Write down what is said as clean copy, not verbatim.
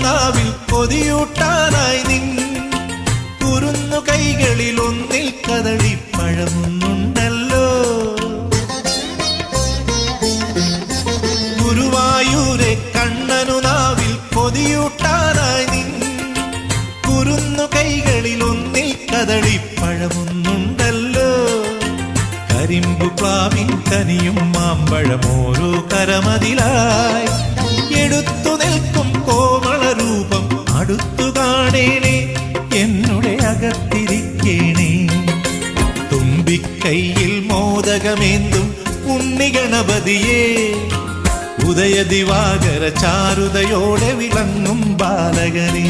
നാവിൽ കൊതിയൂട്ടാനായി നിൻ കുരുന്നു കൈകളിൽ ഒന്നിൽ കദളിപ്പഴമൊന്നുണ്ടല്ലോ. ഗുരുവായൂരെ കണ്ണനു നാവിൽ കൊതിയൂട്ടാനായി നിൻ കുരുന്നു കൈകളിൽ ഒന്നിൽ കദളിപ്പഴമൊന്നുണ്ടല്ലോ. കരിമ്പു പ്ലാവിൻ കനിയും മാമ്പഴമോരോ കരമതിലായി എടുത്തു നിൽക്കും കോമള രൂപം അടുത്തു കാണേണേ, എന്നുടെ അകത്തിരിക്കേണേ. തുമ്പിക്കൈയിൽ മോദകമേന്തും ഉണ്ണിഗണപതിയേ, ഉദയ ദിവാകര ചാരുതയോടെ വിളങ്ങും ബാലകനേ.